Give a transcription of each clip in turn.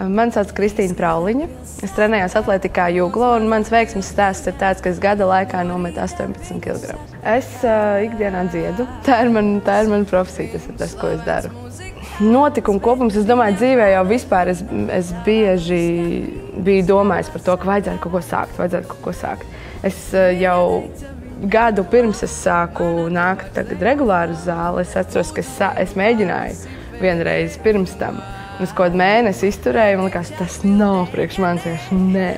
Mani sauc Kristīna Prauliņa. Es trenējos atletikā Juglo, un mans veiksmes stāsts ir tāds, ka es gada laikā nometu 18 kg. Es ikdienā dziedu. Tā ir mana profesija, tas ir tas, ko es daru. Notikumu kopums, es domāju, dzīvē jau vispār es bieži biju domājis par to, ka vajadzētu kaut ko sākt. Es jau gadu pirms es sāku nākt regulāri uz zāli, es atceros, ka es mēģināju vienreiz pirms tam. Es kaut kādu mēnesi izturēju, man likās, tas nav priekš manis, nē.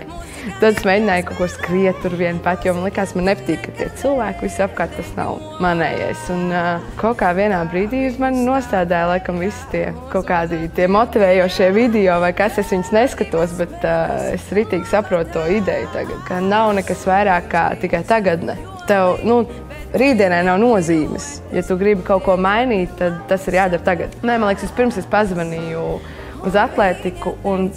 Tad es mēģināju kaut ko skriet tur vien pat, jo man likās, man nepatīk, ka tie cilvēki visi apkārt, tas nav manējais. Un kaut kā vienā brīdī uz mani nostādāja, laikam, visi tie kaut kādi tie motivējošie video vai kas, es viņus neskatos, bet es ritīgi saprotu to ideju tagad, ka nav nekas vairāk kā tikai tagadne. Tev, rītdienai nav nozīmes. Ja tu gribi kaut ko mainīt, tad tas ir jādara tagad. Nē, man liekas, vispirms es pazvanīju uz atlētiku un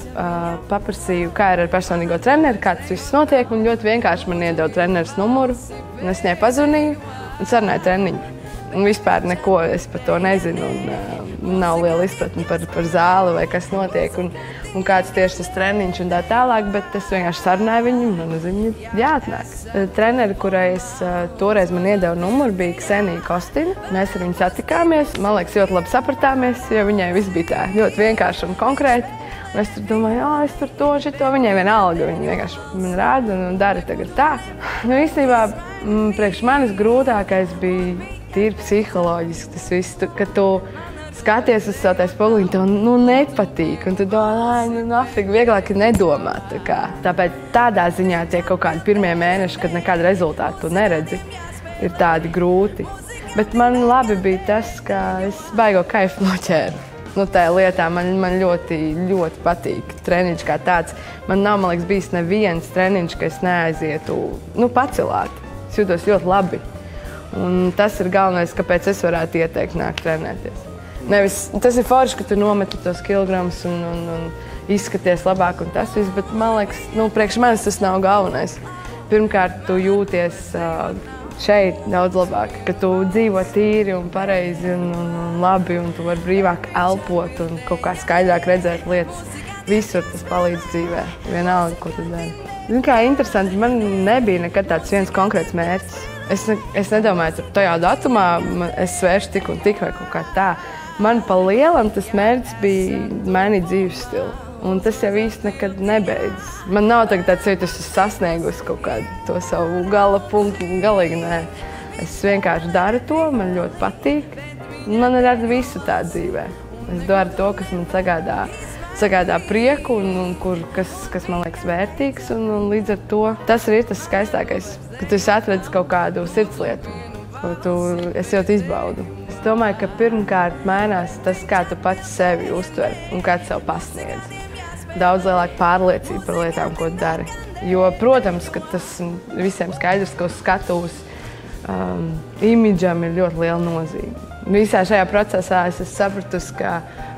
paprasīju, kā ir ar personīgo treneri, kā tas viss notiek. Un ļoti vienkārši man iedeva treneris numuru, un es viņai pazvanīju un sarunāju treniņu. Un vispār neko es par to nezinu, un nav liela izpratne par zāli vai kas notiek, un kāds tieši tas treniņš un tā tālāk, bet es vienkārši sarunāju viņu, un uz viņu jāatnāk. Treneri, kurai es toreiz man iedeva numuru, bija Ksenija Kostina. Mēs ar viņu satikāmies, man liekas, ļoti labi sapratāmies, jo viņai viss bija tā ļoti vienkārši un konkrēti. Un es tur domāju, es tur to, šito, viņai vienalga, viņa vienkārši man rāda un dara tagad tā. Īstenībā, priekš manis grūtākais bija tīri psiholoģiski tas viss, kad tu skaties uz savu spoguliņu, tev nepatīk, un tu domā, nafig, vieglāk ir nedomāt. Tāpēc tādā ziņā tie kaut kādi pirmie mēneši, kad nekāda rezultātu tu neredzi, ir tādi grūti. Bet man labi bija tas, ka es baigo kaifu noķēru. Tajā lietā man ļoti, ļoti patīk treniņš kā tāds. Man nav, man liekas, bijis neviens treniņš, ka es neaizietu pacelāt. Es jūtos ļoti labi. Un tas ir galvenais, kāpēc es varētu ieteikt nākt trenēties. Tas ir forši, ka tu nometi tos kilogramus un izskaties labāk un tas viss, bet man liekas, priekš manis tas nav galvenais. Pirmkārt, tu jūties šeit daudz labāk, ka tu dzīvo tīri un pareizi un labi, un tu vari brīvāk elpot un kaut kā skaidrāk redzēt lietas. Visur tas palīdz dzīvē, vienalga, ko tu dari. Zini, kā interesanti, man nebija nekad tāds viens konkrēts mērķis. Es nedomāju, ka tajā datumā es svēršu tik un tik vai kaut kā tā. Man pa lielam tas mērķis bija mainīt dzīves stilu. Un tas jau īsti nekad nebeidzas. Man nav tagad tāds, ka es esmu sasniegusi kaut kādu to savu gala punktu. Galīgi nē. Es vienkārši daru to, man ļoti patīk. Man ir ar visu tā dzīvē. Es daru to, kas man sagādā prieku un kas man liekas vērtīgs. Un līdz ar to tas ir tas skaistākais, ka tu atredzi kaut kādu sirdslietu, ko es ļoti izbaudu. Es domāju, ka pirmkārt mainās tas, kā tu pats sevi uztver un kā tu sev pasniedz. Daudz lielāka pārliecība par lietām, ko tu dari. Jo, protams, ka tas visiem skaidrs, ka uz skatuves imidžam ir ļoti liela nozīme. Visā šajā procesā es esmu sapratusi, ka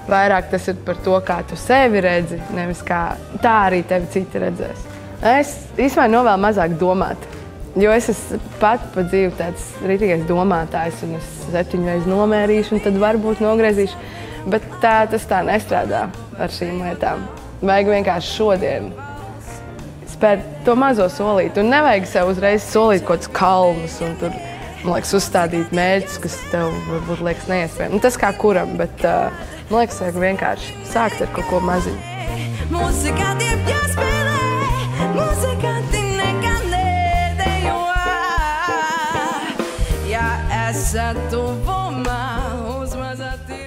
vairāk tas ir par to, kā tu sevi redzi, nevis kā tā arī tevi citi redzēs. Es īstenībā novēlu mazāk domāt, jo es esmu pat pa dzīvi tāds ritīgais domātājs, un es 7 reizes nomērīšu, un tad varbūt nogriezīšu, bet tas tā nestrādā ar šīm lietām. Vajag vienkārši šodien spērt to mazo solīti, un nevajag sev uzreiz solīt kaut kādus kalnus, un tur, man liekas, uzstādīt mērķus, kas tev varbūt liekas neiespējami. Tas kā kuram, bet man liekas, vajag vienkārši sākt ar kaut ko maziņu. Muzikanti jāspēlē, muzikanti nekad nedejo. Ja esat tuvumā, uzmazati